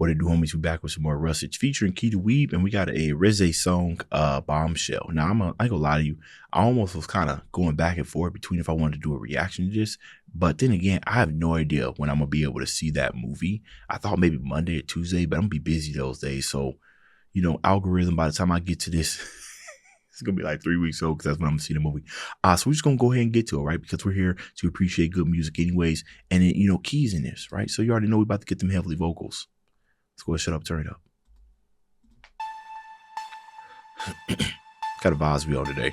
What it do, homies? We back with some more RUSTAGE featuring Keetheweeb, and we got a REZE song, Bombshell. Now, I ain't gonna lie to you. I almost was kind of going back and forth between if I wanted to do a reaction to this, but then again, I have no idea when I'm gonna be able to see that movie. I thought maybe Monday or Tuesday, but I'm gonna be busy those days. So, you know, algorithm, by the time I get to this, it's gonna be like 3 weeks old because that's when I'm gonna see the movie. So we're just gonna go ahead and get to it, right? Because we're here to appreciate good music anyways. And then, you know, Key's in this, right? So you already know we're about to get them heavily vocals. Let's go ahead, shut up, turn it up. Got a vibes we on today.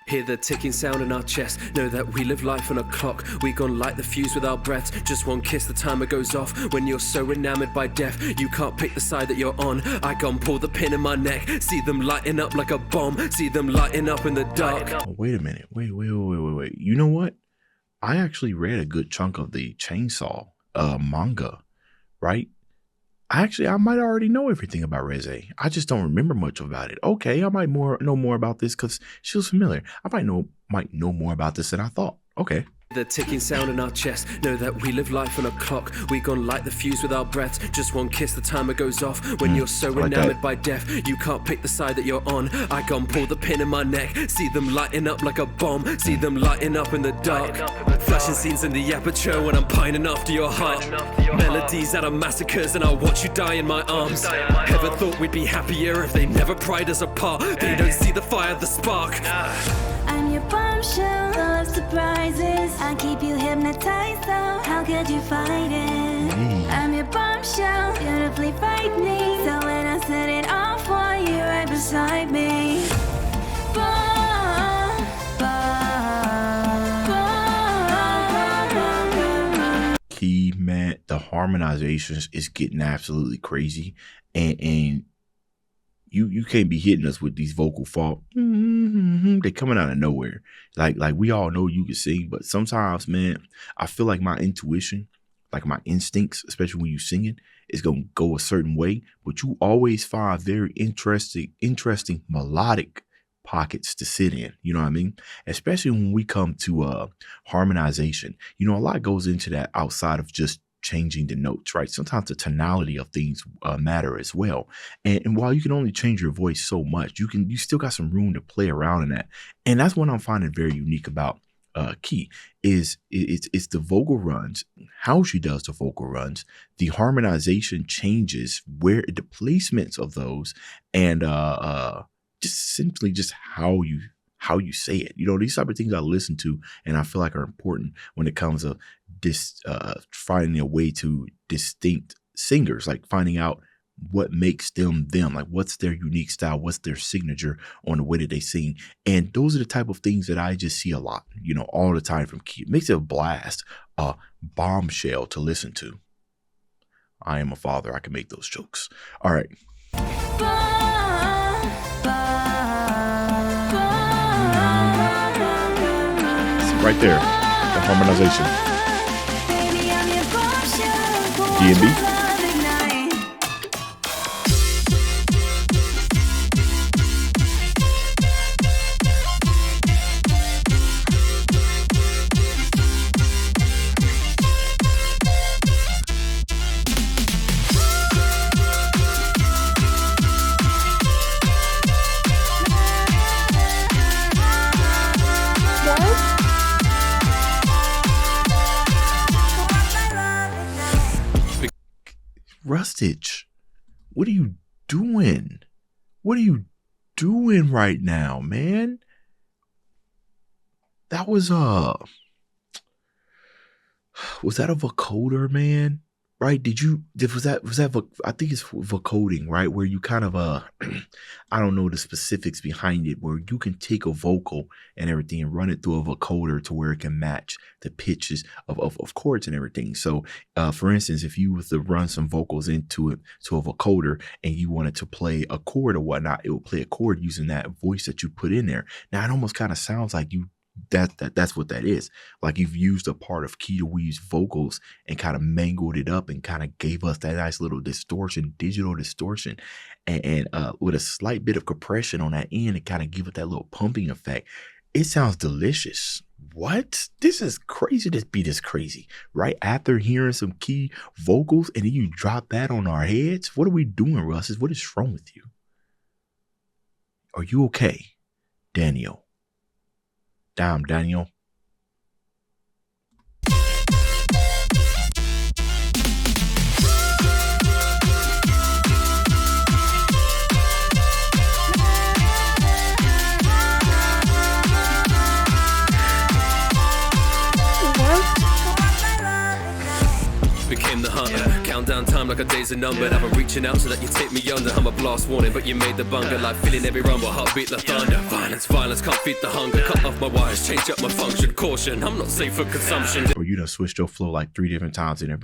Hear the ticking sound in our chest. Know that we live life on a clock. We gon' light the fuse with our breaths. Just one kiss, the timer goes off. When you're so enamored by death, you can't pick the side that you're on. I gon' pull the pin in my neck. See them lighting up like a bomb. See them lighting up in the dark. Oh, wait a minute. Wait. You know what? I actually read a good chunk of the Chainsaw manga, right? I might already know everything about REZE. I just don't remember much about it. Okay, I might know more about this because she was familiar. I might know more about this than I thought. Okay. The ticking sound in our chest. Know that we live life on a clock. We gon' light the fuse with our breaths. Just one kiss, the timer goes off. When you're so enamored by death, you can't pick the side that you're on. I gon' pull the pin in my neck. See them lighting up like a bomb. See them lighting up in the dark. Flashing scenes in the aperture when I'm pining after your heart. Melodies out of massacres and I'll watch you die in my arms. Ever thought we'd be happier if they never pried us apart? They don't see the fire, the spark. I'm your bombshell, full of surprises. I keep you hypnotized, so how could you fight it? I'm your bombshell, beautifully frightening. So when I set it off for you right beside me. Key, man, the harmonizations is getting absolutely crazy, and you can't be hitting us with these vocal fault. They're coming out of nowhere. Like we all know you can sing, but sometimes, man, I feel like my intuition, like my instincts, especially when you singing, is gonna go a certain way. But you always find very interesting melodic pockets to sit in. You know what I mean? Especially when we come to harmonization. You know, a lot goes into that outside of just changing the notes, right? Sometimes the tonality of things matter as well. And while you can only change your voice so much, you still got some room to play around in that. And that's what I'm finding very unique about Key is it's the vocal runs, how she does the vocal runs, the harmonization changes, where the placements of those, and just simply just how you say it. You know, these type of things I listen to and I feel like are important when it comes to this finding a way to distinct singers, like finding out what makes them, like what's their unique style, what's their signature on the way that they sing. And those are the type of things that I just see a lot, you know, all the time from Key. It makes it a blast, bombshell to listen to. I am a father. I can make those jokes. All right. Right there, the harmonization. D&B. RUSTAGE, what are you doing? What are you doing right now, man? That was that a vocoder, man? Right? Was that I think it's vocoding, right? Where you kind of I don't know the specifics behind it, where you can take a vocal and everything and run it through a vocoder to where it can match the pitches of chords and everything. So for instance, if you were to run some vocals into it to a vocoder and you wanted to play a chord or whatnot, it will play a chord using that voice that you put in there. Now it almost kind of sounds like you that's what that is. Like you've used a part of Keetheweeb's vocals and kind of mangled it up and kind of gave us that nice little distortion, digital distortion, and with a slight bit of compression on that end to kind of give it that little pumping effect. It sounds delicious, What? This is crazy. This beat is crazy. Right after hearing some key vocals and then you drop that on our heads? What are we doing, Russ? What is wrong with you? Are you okay, Daniel? Damn, Daniel. Became the hunter, countdown time like a days are numbered. I've been reaching out so that you take me under. I'm a blast warning, but you made the bunker. Like feeling every rumble, heartbeat the thunder. Violence can't feed the hunger. Cut off my wires, change up my function. Caution, I'm not safe for consumption. Or you done switched your flow like 3 different times in there.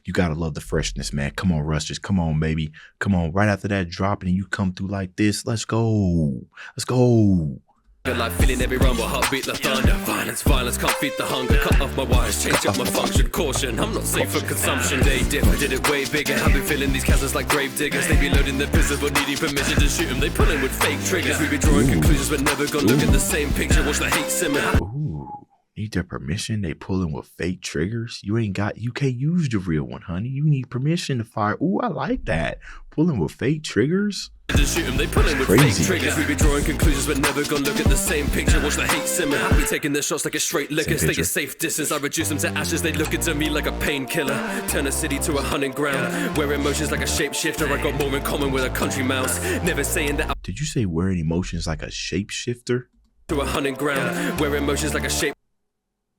You gotta love the freshness, man. Come on, Russ, just come on, baby. Come on, right after that drop and you come through like this. Let's go. Let's go. Like feeling every rumble, heartbeat the thunder. Violence can't feed the hunger. Cut off my wires, change up my function. Caution, I'm not safe for consumption. They dip, I did it way bigger. I've been filling these chasms like grave diggers. They be loading the pistols but needing permission to shoot them. They pull in with fake triggers. We be drawing conclusions but never gonna look at the same picture. Watch the hate simmer. Ooh, need their permission? They pulling with fake triggers? You can't use the real one, honey. You need permission to fire. Ooh, I like that. Pulling with fake triggers? To shoot them, they pull in with fake triggers. We be drawing conclusions but never gonna look at the same picture. Watch the hate simmer. I be taking their shots like a straight liquor. Stay a safe distance. I reduce them to ashes. They look into me like a painkiller. Turn a city to a hunting ground. Where emotions like a shapeshifter. I got more in common with a country mouse. Never saying that. Did you say wearing emotions like a shapeshifter? To a hunting ground. Where emotions like a shape.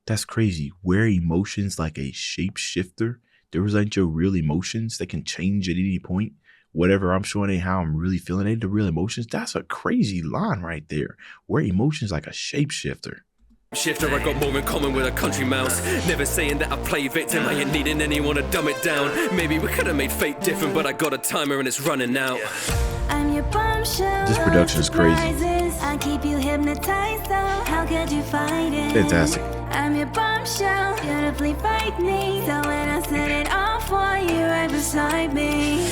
That's crazy. Wear emotions like a shapeshifter. Those aren't your real emotions. They can change at any point. Whatever I'm showing ain't how I'm really feeling. Ain't the real emotions. That's a crazy line right there. Wear emotions like a shapeshifter. Shifter, I got more in common with a country mouse. Never saying that I play victim. I ain't needing anyone to dumb it down. Maybe we could have made fate different, but I got a timer and it's running out. I'm your bombshell. This production is crazy. I keep you hypnotized, so how could you fight it? Fantastic. I'm your bombshell, beautifully frightening. So when I set it off for you right beside me.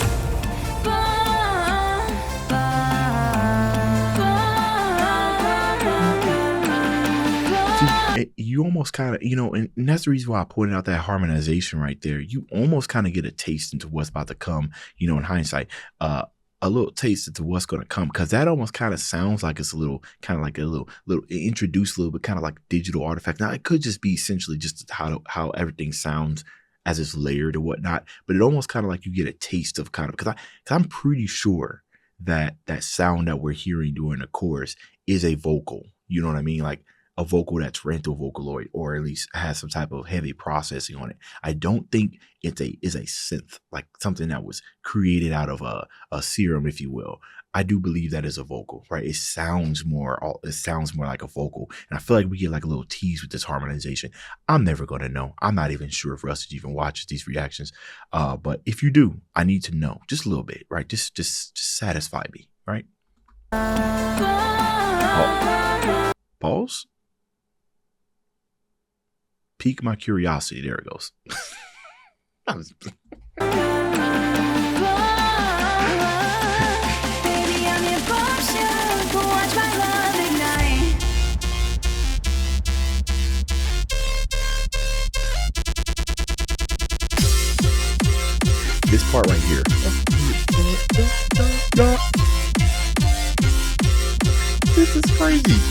You almost kind of, and that's the reason why I pointed out that harmonization right there. You almost kind of get a taste into what's about to come, in hindsight, a little taste into what's going to come, because that almost kind of sounds like it's a little, kind of like a little introduced a little bit, kind of like digital artifact. Now, it could just be essentially just how everything sounds as it's layered or whatnot, but it almost kind of like you get a taste of kind of, because I'm pretty sure that sound that we're hearing during the chorus is a vocal, you know what I mean? Like a vocal that's rental Vocaloid, or at least has some type of heavy processing on it. I don't think it's a synth, like something that was created out of a serum, if you will. I do believe that is a vocal, right? It sounds more like a vocal. And I feel like we get like a little tease with this harmonization. I'm never going to know. I'm not even sure if Rustage even watches these reactions. But if you do, I need to know just a little bit, right? Just satisfy me, right? Pause. Pique my curiosity. There it goes. This part right here. This is crazy.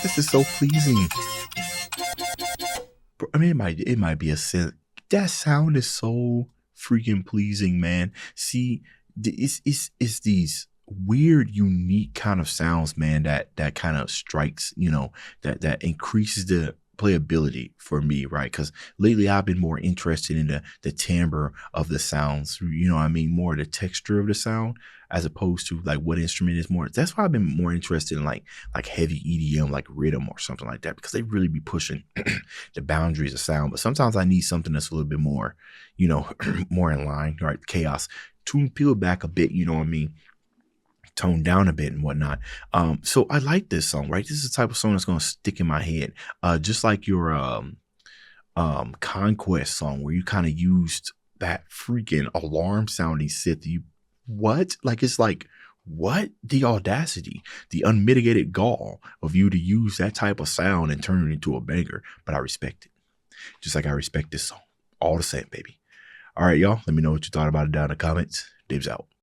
This is so pleasing. I mean, it might be a synth. That sound is so freaking pleasing, man. See, it's these weird, unique kind of sounds, man, that kind of strikes, that increases the playability for me, right? Because lately I've been more interested in the timbre of the sounds, more the texture of the sound. as opposed to like what instrument is more. That's why I've been more interested in like heavy EDM, like rhythm or something like that, because they really be pushing the boundaries of sound. But sometimes I need something that's a little bit more, you know, more in line, right? Chaos, peel back a bit, you know what I mean? Tone down a bit and whatnot. So I like this song, right? This is the type of song that's gonna stick in my head. Just like your Conquest song, where you kind of used that freaking alarm sounding synth. It's like, what? The audacity, the unmitigated gall of you to use that type of sound and turn it into a banger. But I respect it. Just like I respect this song. All the same, baby. All right, y'all. Let me know what you thought about it down in the comments. Dave's out.